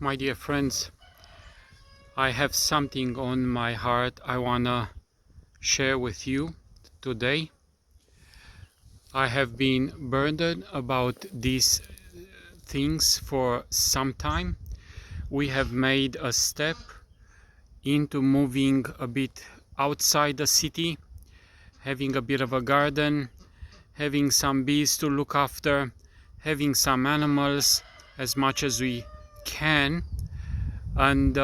My dear friends, I have something on my heart I wanna share with you today. I have been burdened about these things for some time. We have made a step into moving a bit outside the city, having a bit of a garden, having some bees to look after, having some animals as much as we can, and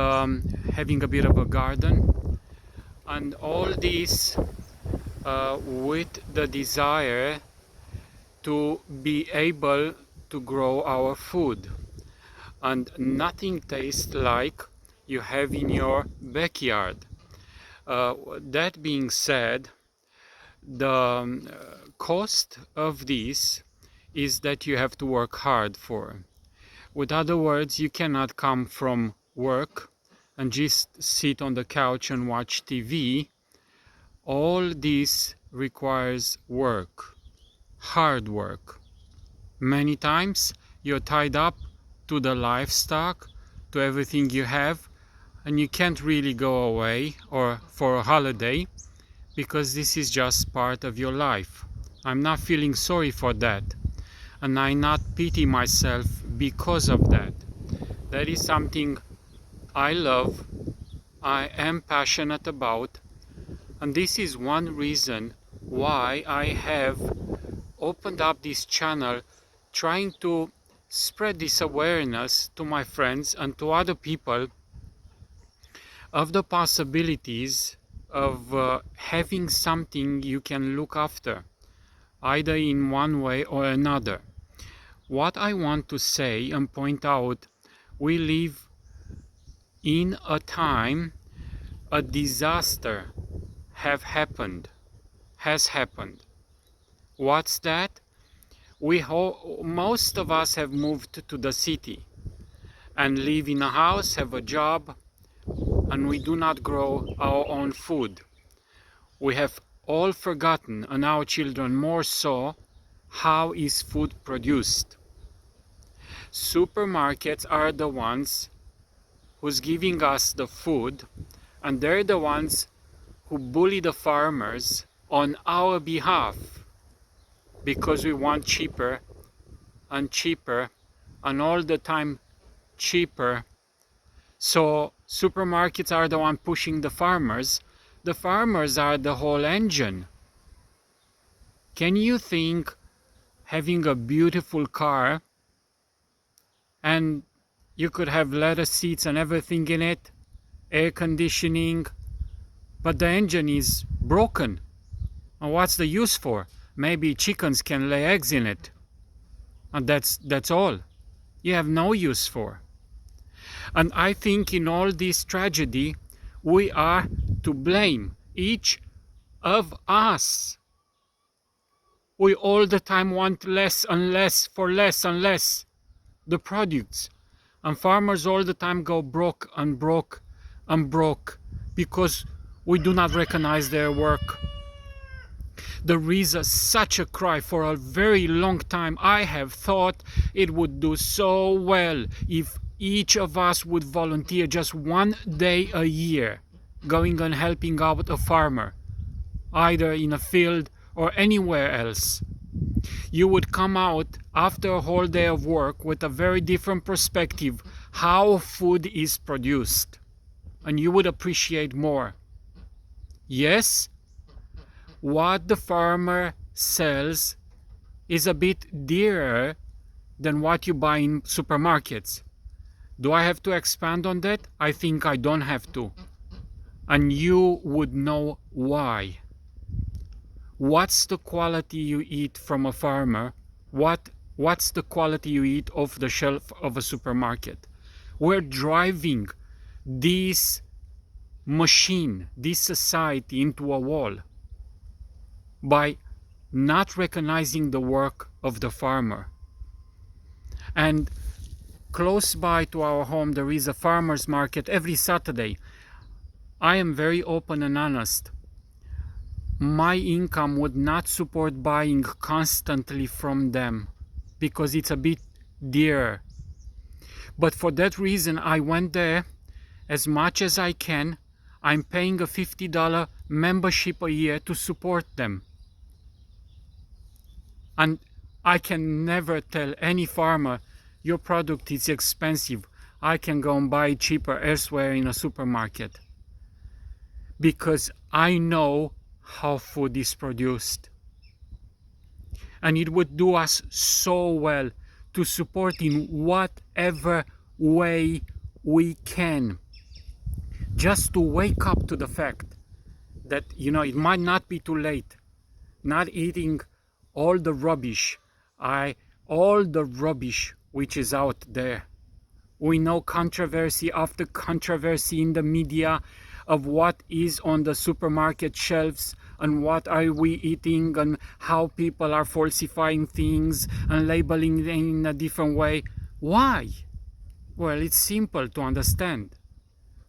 having a bit of a garden, and all this with the desire to be able to grow our food. And nothing tastes like you have in your backyard. That being said, the cost of this is that you have to work hard for. With other words, you cannot come from work and just sit on the couch and watch TV. All this requires work, hard work. Many times you're tied up to the livestock, to everything you have, and you can't really go away or for a holiday because this is just part of your life. I'm not feeling sorry for that, and I not pity myself because of that. That is something I love, I am passionate about, and this is one reason why I have opened up this channel, trying to spread this awareness to my friends and to other people of the possibilities of having something you can look after, either in one way or another. What I want to say and point out, we live in a time a disaster has happened. What's that? Most of us have moved to the city and live in a house, have a job, and we do not grow our own food. We have all forgotten, and our children more so, how is food produced. Supermarkets are the ones who's giving us the food, and they're the ones who bully the farmers on our behalf because we want cheaper and cheaper and all the time cheaper. So supermarkets are the one pushing the farmers. The farmers are the whole engine. Can you think having a beautiful car and you could have leather seats and everything in it, air conditioning, but the engine is broken? And what's the use for? Maybe chickens can lay eggs in it, and that's all. You have no use for. And I think in all this tragedy, we are to blame, each of us. We all the time want less and less for less and less the products, and farmers all the time go broke and broke and broke because we do not recognize their work. There is such a cry. For a very long time I have thought it would do so well if each of us would volunteer just one day a year going and helping out a farmer, either in a field or anywhere else. You would come out after a whole day of work with a very different perspective how food is produced, and you would appreciate more. Yes, what the farmer sells is a bit dearer than what you buy in supermarkets. Do I have to expand on that? I think I don't have to. And you would know why. What's the quality you eat from a farmer? What's the quality you eat off the shelf of a supermarket? We're driving this machine, this society into a wall by not recognizing the work of the farmer. And close by to our home there is a farmer's market every Saturday. I am very open and honest. My income would not support buying constantly from them because it's a bit dear. But for that reason, I went there as much as I can. I'm paying a $50 membership a year to support them. And I can never tell any farmer, your product is expensive. I can go and buy it cheaper elsewhere in a supermarket. Because I know how food is produced. And it would do us so well to support in whatever way we can. Just to wake up to the fact that, it might not be too late. Not eating all the rubbish, all the rubbish which is out there. We know controversy after controversy in the media of what is on the supermarket shelves and what are we eating and how people are falsifying things and labeling them in a different way. Why? Well, it's simple to understand.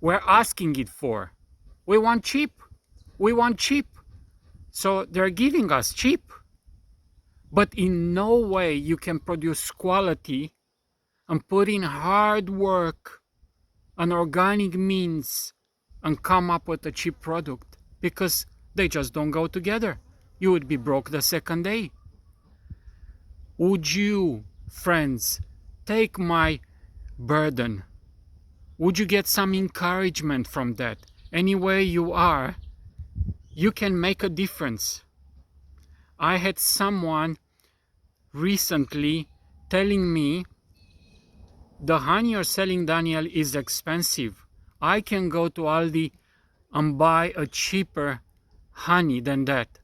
We're asking it for. We want cheap. We want cheap. So they're giving us cheap. But in no way you can produce quality and put in hard work and organic means and come up with a cheap product, because they just don't go together. You would be broke the second day. Would you, friends, take my burden? Would you get some encouragement from that? Anywhere you are, you can make a difference. I had someone recently telling me, the honey you're selling, Daniel, is expensive. I can go to Aldi and buy a cheaper honey than that.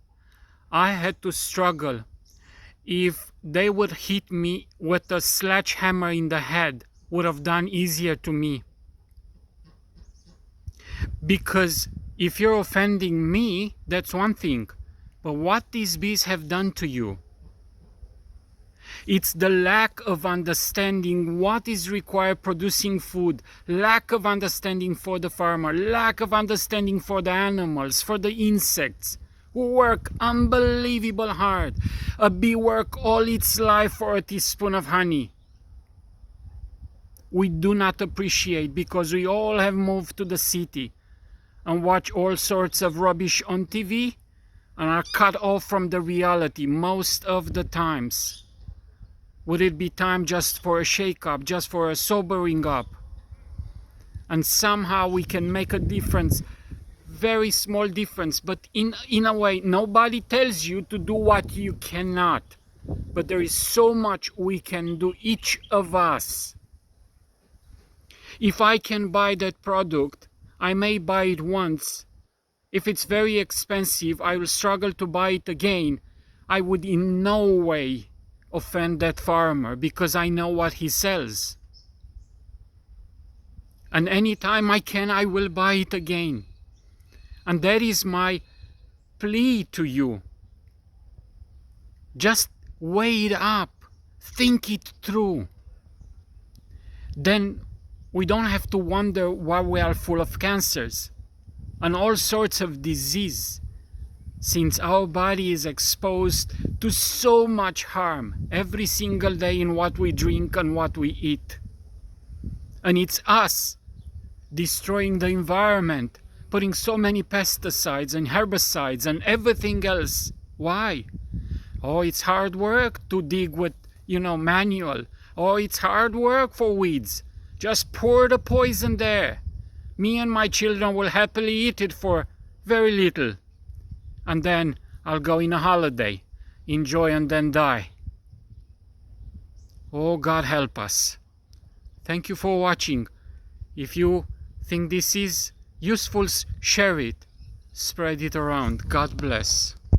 I had to struggle. If they would hit me with a sledgehammer in the head, would have done easier to me. Because if you're offending me, that's one thing. But what these bees have done to you, it's the lack of understanding what is required producing food, lack of understanding for the farmer, lack of understanding for the animals, for the insects, who work unbelievable hard. A bee works all its life for a teaspoon of honey. We do not appreciate, because we all have moved to the city and watch all sorts of rubbish on TV and are cut off from the reality most of the times. Would it be time just for a shake-up, just for a sobering up? And somehow we can make a difference, very small difference, but in a way, nobody tells you to do what you cannot. But there is so much we can do, each of us. If I can buy that product, I may buy it once. If it's very expensive, I will struggle to buy it again. I would in no way offend that farmer, because I know what he sells. And anytime I can, I will buy it again. And that is my plea to you. Just weigh it up, think it through. Then we don't have to wonder why we are full of cancers and all sorts of disease, since our body is exposed to so much harm every single day in what we drink and what we eat. And it's us destroying the environment, putting so many pesticides and herbicides and everything else. Why? Oh, it's hard work to dig with, manual. Oh, it's hard work for weeds. Just pour the poison there. Me and my children will happily eat it for very little. And then I'll go in a holiday, enjoy and then die. Oh, God help us. Thank you for watching. If you think this is useful, share it. Spread it around. God bless.